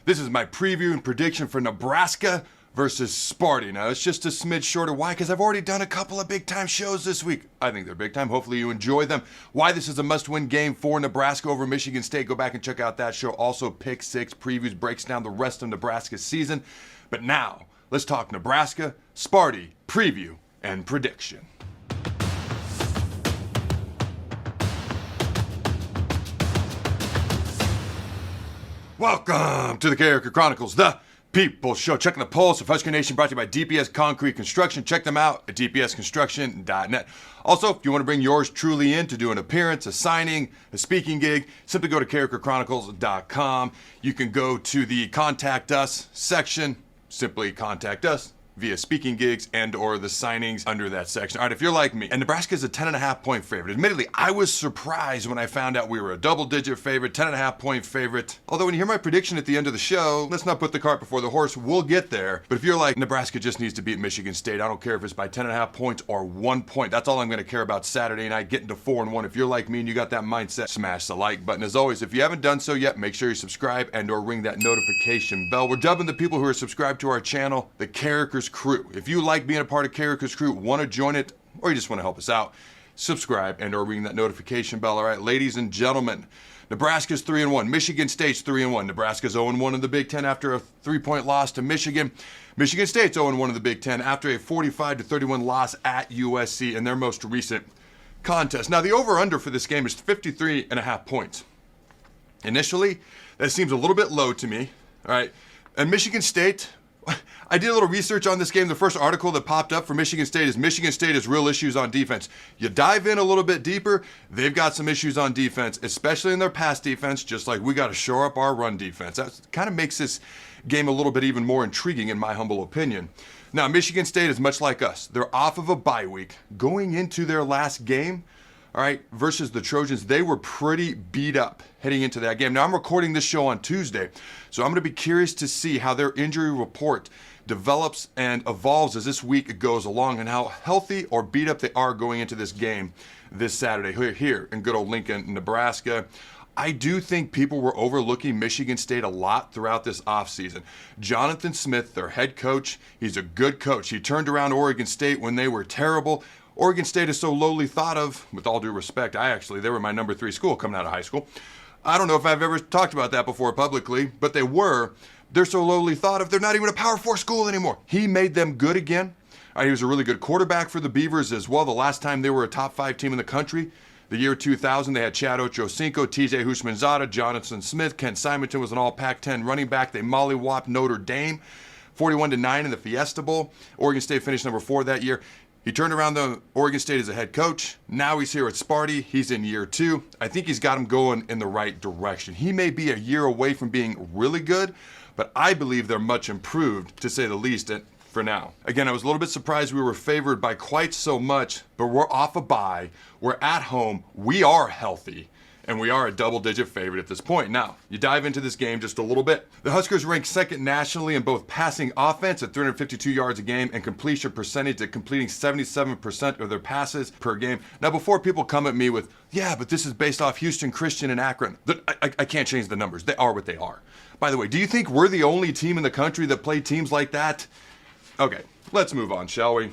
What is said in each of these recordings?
This is my preview and prediction for Nebraska versus Sparty. Now, it's just a smidge shorter. Why? Because I've already done a couple of big-time shows this week. I think they're big-time. Hopefully you enjoy them. Why this is a must-win game for Nebraska over Michigan State. Go back and check out that show. Also, Pick 6 previews, breaks down the rest of Nebraska's season. But now, let's talk Nebraska, Sparty, preview, and prediction. Welcome to the Carriker Chronicles, the People Show. Checking the pulse of Husker Nation, brought to you by DPS Concrete Construction. Check them out at dpsconstruction.net. Also, if you want to bring yours truly in to do an appearance, a signing, a speaking gig, simply go to carrikerchronicles.com. You can go to the Contact Us section, simply contact us via speaking gigs and or the signings under that section. All right, if you're like me, and Nebraska is a 10.5 point favorite. Admittedly, I was surprised when I found out we were a double-digit favorite, 10.5 point favorite. Although when you hear my prediction at the end of the show, let's not put the cart before the horse. We'll get there. But if you're like, Nebraska just needs to beat Michigan State, I don't care if it's by 10.5 points or 1 point. That's all I'm going to care about Saturday night, getting to 4-1. If you're like me and you got that mindset, smash the like button. As always, if you haven't done so yet, make sure you subscribe and or ring that notification bell. We're dubbing the people who are subscribed to our channel the Carriker's Crew. If you like being a part of Carriker's Crew, want to join it, or you just want to help us out, subscribe and or ring that notification bell. All right, ladies and gentlemen, Nebraska's 3-1. Michigan State's 3-1. Nebraska's 0-1 in the Big Ten after a 3-point loss to Michigan. Michigan State's 0-1 in the Big Ten after a 45-31 loss at USC in their most recent contest. Now, the over-under for this game is 53.5 points. Initially, that seems a little bit low to me. All right, and Michigan State, I did a little research on this game. The first article that popped up for Michigan State has real issues on defense. You dive in a little bit deeper, they've got some issues on defense, especially in their pass defense, just like we got to shore up our run defense. That kind of makes this game a little bit even more intriguing in my humble opinion. Now, Michigan State is much like us. They're off of a bye week, going into their last game. All right, versus the Trojans, they were pretty beat up heading into that game. Now, I'm recording this show on Tuesday, so I'm going to be curious to see how their injury report develops and evolves as this week goes along and how healthy or beat up they are going into this game this Saturday here in good old Lincoln, Nebraska. I do think people were overlooking Michigan State a lot throughout this offseason. Jonathan Smith, their head coach, he's a good coach. He turned around Oregon State when they were terrible. Oregon State is so lowly thought of, with all due respect, they were my number 3 school coming out of high school. I don't know if I've ever talked about that before publicly, but they're so lowly thought of, they're not even a Power 4 school anymore. He made them good again. He was a really good quarterback for the Beavers as well. The last time they were a top 5 team in the country, the year 2000, they had Chad Ochocinco, TJ Houshmandzadeh, Jonathan Smith, Ken Simonton was an all Pac-10 running back. They mollywopped Notre Dame 41-9 in the Fiesta Bowl. Oregon State finished number 4 that year. He turned around the Oregon State as a head coach. Now he's here at Sparty. He's in year 2. I think he's got him going in the right direction. He may be a year away from being really good, but I believe they're much improved, to say the least, for now. Again, I was a little bit surprised we were favored by quite so much, but we're off a bye. We're at home. We are healthy. And we are a double-digit favorite at this point. Now, you dive into this game just a little bit. The Huskers rank second nationally in both passing offense at 352 yards a game and completion percentage at completing 77% of their passes per game. Now, before people come at me with, yeah, but this is based off Houston, Christian, and Akron, I can't change the numbers. They are what they are. By the way, do you think we're the only team in the country that play teams like that? Okay, let's move on, shall we?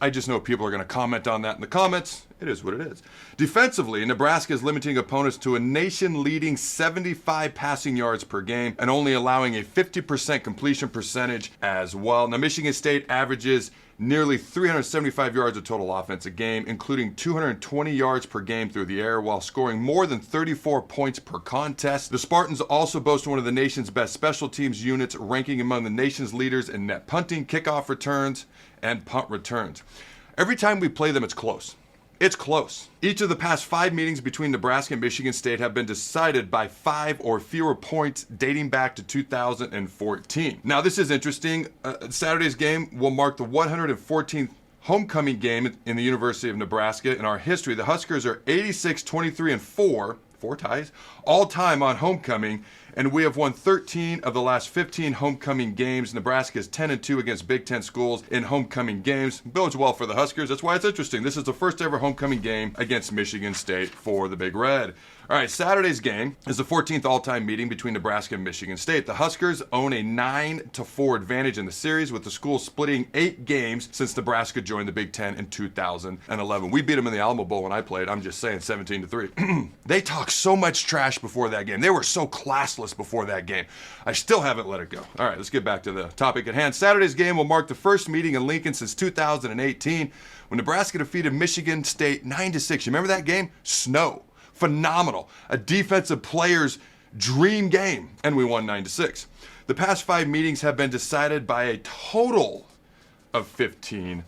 I just know people are going to comment on that in the comments. It is what it is. Defensively, Nebraska is limiting opponents to a nation-leading 75 passing yards per game and only allowing a 50% completion percentage as well. Now, Michigan State averages nearly 375 yards of total offense a game, including 220 yards per game through the air, while scoring more than 34 points per contest. The Spartans also boast one of the nation's best special teams units, ranking among the nation's leaders in net punting, kickoff returns, and punt returns. Every time we play them, it's close. It's close. Each of the past 5 meetings between Nebraska and Michigan State have been decided by 5 or fewer points dating back to 2014. Now, this is interesting. Saturday's game will mark the 114th homecoming game in the University of Nebraska in our history. The Huskers are 86-23-4, 4 ties, all time on homecoming, and we have won 13 of the last 15 homecoming games. Nebraska is 10-2 against Big Ten schools in homecoming games. Bodes well for the Huskers. That's why it's interesting. This is the first ever homecoming game against Michigan State for the Big Red. All right, Saturday's game is the 14th all-time meeting between Nebraska and Michigan State. The Huskers own a 9-4 advantage in the series, with the school splitting 8 games since Nebraska joined the Big Ten in 2011. We beat them in the Alamo Bowl when I played. I'm just saying, 17-3. They talked so much trash before that game. They were so classless before that game. I still haven't let it go. All right, let's get back to the topic at hand. Saturday's game will mark the first meeting in Lincoln since 2018, when Nebraska defeated Michigan State 9-6. You remember that game? Snow. Phenomenal. A defensive player's dream game. And we won 9-6. The past 5 meetings have been decided by a total of 15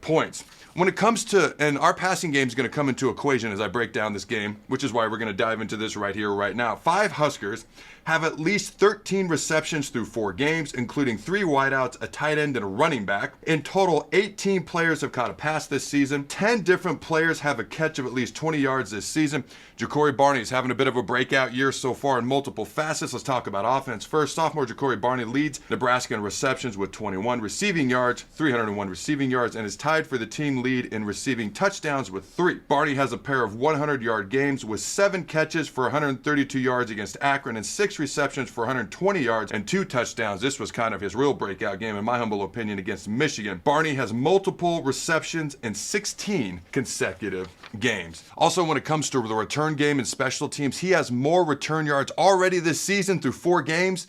points. When it comes to, and our passing game is going to come into equation as I break down this game, which is why we're going to dive into this right here, right now. 5 Huskers have at least 13 receptions through 4 games, including 3 wideouts, a tight end, and a running back. In total, 18 players have caught a pass this season. 10 different players have a catch of at least 20 yards this season. Ja'Cory Barney is having a bit of a breakout year so far in multiple facets. Let's talk about offense first. Sophomore Ja'Cory Barney leads Nebraska in receptions with 21 receiving yards, 301 receiving yards, and is tied for the team lead in receiving touchdowns with 3. Barney has a pair of 100-yard games with 7 catches for 132 yards against Akron and 6 receptions for 120 yards and 2 touchdowns. This was kind of his real breakout game, in my humble opinion, against Michigan. Barney has multiple receptions in 16 consecutive games. Also, when it comes to the return game and special teams, he has more return yards already this season through 4 games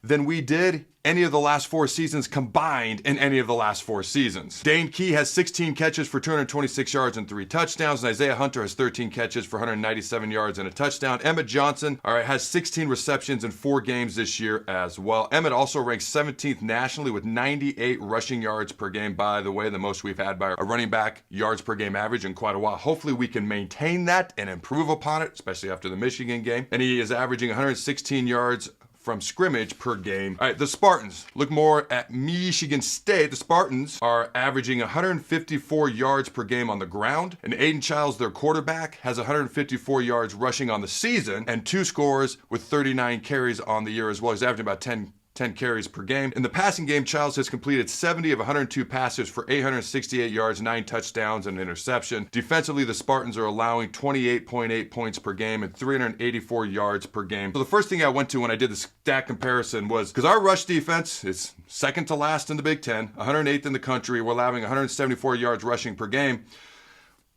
than we did any of the last 4 seasons combined in any of the last 4 seasons. Dane Key has 16 catches for 226 yards and 3 touchdowns, and Isaiah Hunter has 13 catches for 197 yards and a touchdown. Emmett Johnson, has 16 receptions in 4 games this year as well. Emmett also ranks 17th nationally with 98 rushing yards per game. By the way, the most we've had by a running back yards per game average in quite a while. Hopefully we can maintain that and improve upon it, especially after the Michigan game. And he is averaging 116 yards from scrimmage per game. All right, the Spartans. Look more at Michigan State. The Spartans are averaging 154 yards per game on the ground, and Aiden Childs, their quarterback, has 154 yards rushing on the season and 2 scores with 39 carries on the year as well. He's averaging about 10 carries per game. In the passing game, Childs has completed 70 of 102 passes for 868 yards, 9 touchdowns, and an interception. Defensively, the Spartans are allowing 28.8 points per game and 384 yards per game. So the first thing I went to when I did the stat comparison was, because our rush defense is second to last in the Big Ten, 108th in the country, we're allowing 174 yards rushing per game.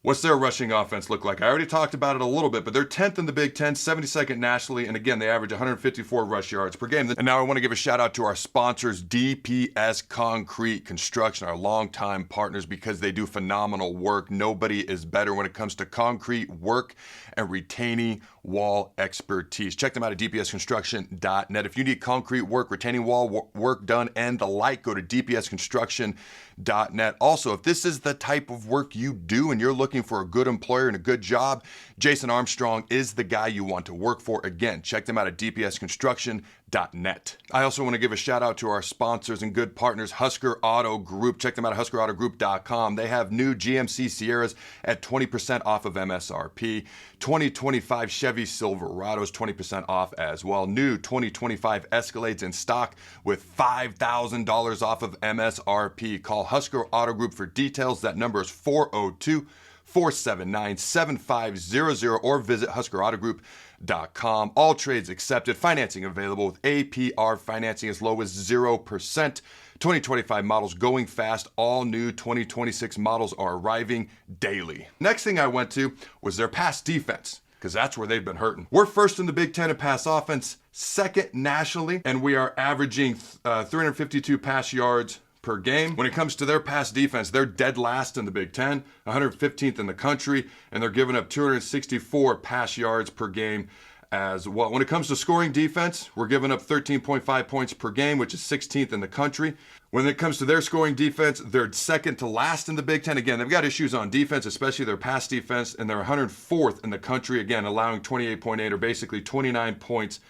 What's their rushing offense look like? I already talked about it a little bit, but they're 10th in the Big Ten, 72nd nationally, and again, they average 154 rush yards per game. And now I want to give a shout out to our sponsors, DPS Concrete Construction, our longtime partners, because they do phenomenal work. Nobody is better when it comes to concrete work and retaining wall expertise. Check them out at dpsconstruction.net. If you need concrete work, retaining wall work done, and the like, go to dpsconstruction.net. Also, if this is the type of work you do and you're looking for a good employer and a good job, Jason Armstrong is the guy you want to work for. Again, check them out at dpsconstruction.net. I also want to give a shout out to our sponsors and good partners, Husker Auto Group. Check them out at huskerautogroup.com. They have new GMC Sierras at 20% off of MSRP. 2025 Chevy Silverados, 20% off as well. New 2025 Escalades in stock with $5,000 off of MSRP. Call Husker Auto Group for details. That number is 402-479-7500 or visit huskerautogroup.com. All trades accepted. Financing available with APR financing as low as 0%. 2025 models going fast. All new 2026 models are arriving daily. Next thing I went to was their pass defense, because that's where they've been hurting. We're first in the Big Ten in pass offense, second nationally, and we are averaging 352 pass yards per game. When it comes to their pass defense, they're dead last in the Big Ten, 115th in the country, and they're giving up 264 pass yards per game as well. When it comes to scoring defense, we're giving up 13.5 points per game, which is 16th in the country. When it comes to their scoring defense, they're second to last in the Big Ten. Again, they've got issues on defense, especially their pass defense, and they're 104th in the country, again, allowing 28.8 or basically 29 points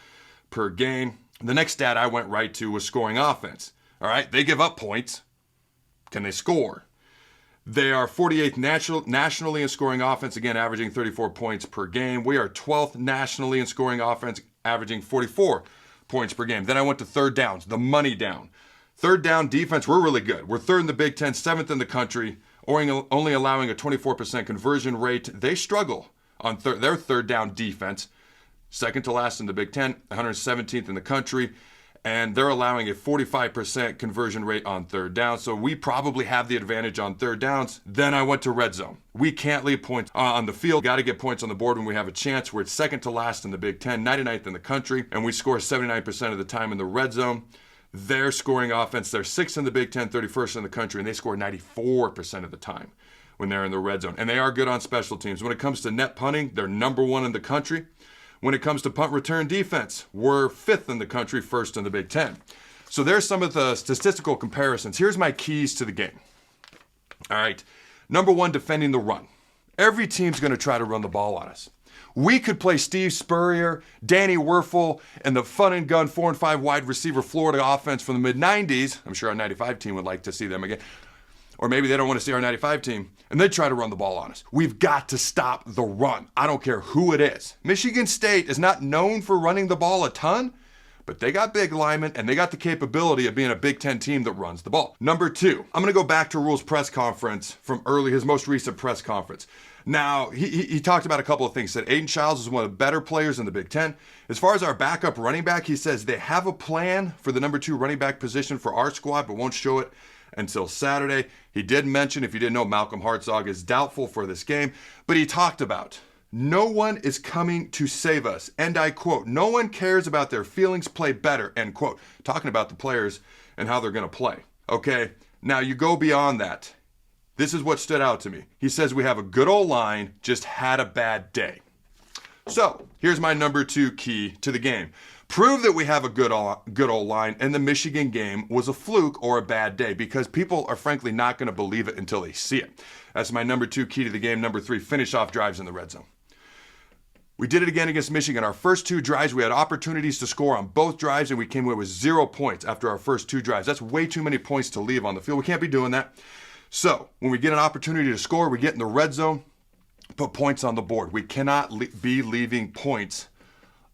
per game. The next stat I went right to was scoring offense. All right, they give up points. Can they score? They are 48th nationally in scoring offense, again, averaging 34 points per game. We are 12th nationally in scoring offense, averaging 44 points per game. Then I went to third downs, the money down. Third down defense, we're really good. We're third in the Big Ten, 7th in the country, only allowing a 24% conversion rate. They struggle on their third down defense. second to last in the Big Ten, 117th in the country, and they're allowing a 45% conversion rate on third down. So we probably have the advantage on third downs. Then I went to red zone. We can't leave points on the field. Got to get points on the board when we have a chance. We're second to last in the Big Ten, 99th in the country, and we score 79% of the time in the red zone. They're scoring offense. They're 6th in the Big Ten, 31st in the country, and they score 94% of the time when they're in the red zone. And they are good on special teams. When it comes to net punting, they're number 1 in the country. When it comes to punt return defense, we're 5th in the country, 1st in the Big Ten. So there's some of the statistical comparisons. Here's my keys to the game. All right. Number 1, defending the run. Every team's going to try to run the ball on us. We could play Steve Spurrier, Danny Werfel, and the fun and gun 4 and 5 wide receiver Florida offense from the mid-90s. I'm sure our 95 team would like to see them again. Or maybe they don't want to see our 95 team, and they try to run the ball on us. We've got to stop the run. I don't care who it is. Michigan State is not known for running the ball a ton, but they got big linemen, and they got the capability of being a Big Ten team that runs the ball. Number 2, I'm going to go back to Rhule's press conference from his most recent press conference. Now, he talked about a couple of things. He said Aiden Childs is one of the better players in the Big Ten. As far as our backup running back, he says they have a plan for the number 2 running back position for our squad, but won't show it until Saturday. He did mention, if you didn't know, Malcolm Hartzog is doubtful for this game, but he talked about no one is coming to save us. And I quote, no one cares about their feelings, play better, end quote. Talking about the players and how they're going to play. Okay, now you go beyond that. This is what stood out to me. He says we have a good old line, just had a bad day. So here's my number 2 key to the game. Prove that we have a good old line, and the Michigan game was a fluke or a bad day, because people are frankly not going to believe it until they see it. That's my number 2 key to the game. Number 3, finish off drives in the red zone. We did it again against Michigan. Our first 2 drives, we had opportunities to score on both drives, and we came away with 0 points after our first 2 drives. That's way too many points to leave on the field. We can't be doing that. So when we get an opportunity to score, we get in the red zone, put points on the board. We cannot be leaving points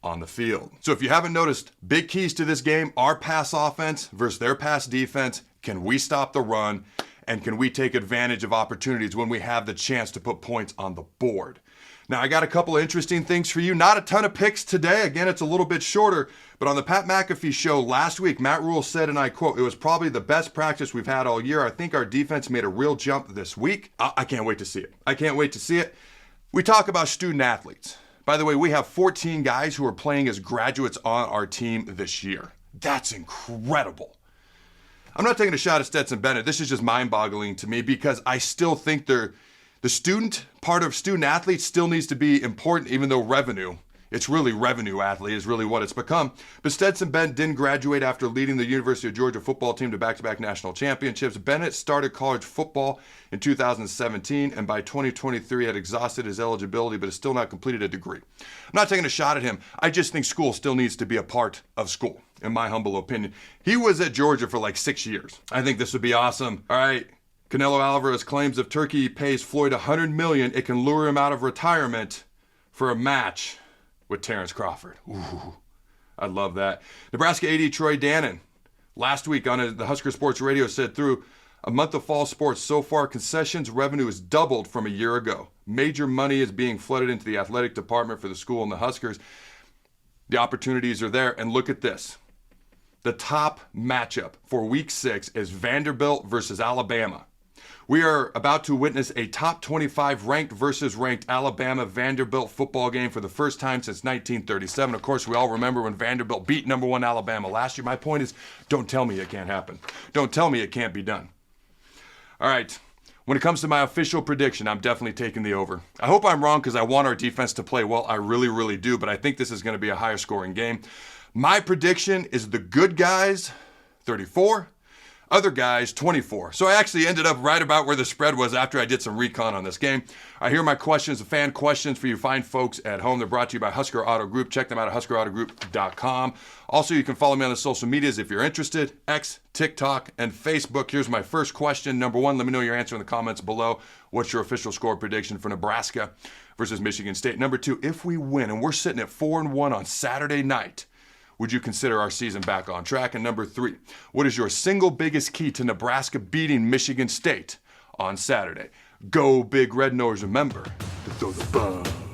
on the field. So if you haven't noticed, big keys to this game, our pass offense versus their pass defense. Can we stop the run? And can we take advantage of opportunities when we have the chance to put points on the board? Now, I got a couple of interesting things for you. Not a ton of picks today. Again, it's a little bit shorter. But on the Pat McAfee show last week, Matt Rhule said, and I quote, "It was probably the best practice we've had all year. I think our defense made a real jump this week." I can't wait to see it. I can't wait to see it. We talk about student athletes. By the way, we have 14 guys who are playing as graduates on our team this year. That's incredible. I'm not taking a shot at Stetson Bennett. This is just mind-boggling to me, because I still think the student part of student athletes still needs to be important, even though it's really revenue athlete is really what it's become. But Stetson Bennett didn't graduate after leading the University of Georgia football team to back-to-back national championships. Bennett started college football in 2017, and by 2023 had exhausted his eligibility, but has still not completed a degree. I'm not taking a shot at him. I just think school still needs to be a part of school, in my humble opinion. He was at Georgia for like 6 years. I think this would be awesome. All right. Canelo Alvarez claims if Turkey pays Floyd $100 million, it can lure him out of retirement for a match with Terrence Crawford. Ooh, I love that. Nebraska AD Troy Dannon last week on the Husker Sports Radio said, through a month of fall sports so far, concessions revenue has doubled from a year ago. Major money is being flooded into the athletic department for the school and the Huskers. The opportunities are there. And look at this. The top matchup for week 6 is Vanderbilt versus Alabama. We are about to witness a top 25 ranked versus ranked Alabama-Vanderbilt football game for the first time since 1937. Of course, we all remember when Vanderbilt beat number 1 Alabama last year. My point is, don't tell me it can't happen. Don't tell me it can't be done. All right, when it comes to my official prediction, I'm definitely taking the over. I hope I'm wrong, because I want our defense to play well. I really, really do, but I think this is going to be a higher scoring game. My prediction is the good guys, 34. Other guys, 24. So I actually ended up right about where the spread was after I did some recon on this game. I hear my questions, the fan questions for you fine folks at home. They're brought to you by Husker Auto Group. Check them out at huskerautogroup.com. Also, you can follow me on the social medias if you're interested. X, TikTok, and Facebook. Here's my first question. Number 1, let me know your answer in the comments below. What's your official score prediction for Nebraska versus Michigan State? Number 2, if we win and we're sitting at 4-1 on Saturday night, would you consider our season back on track? And number 3, what is your single biggest key to Nebraska beating Michigan State on Saturday? Go Big Red Nose. Remember to throw the ball.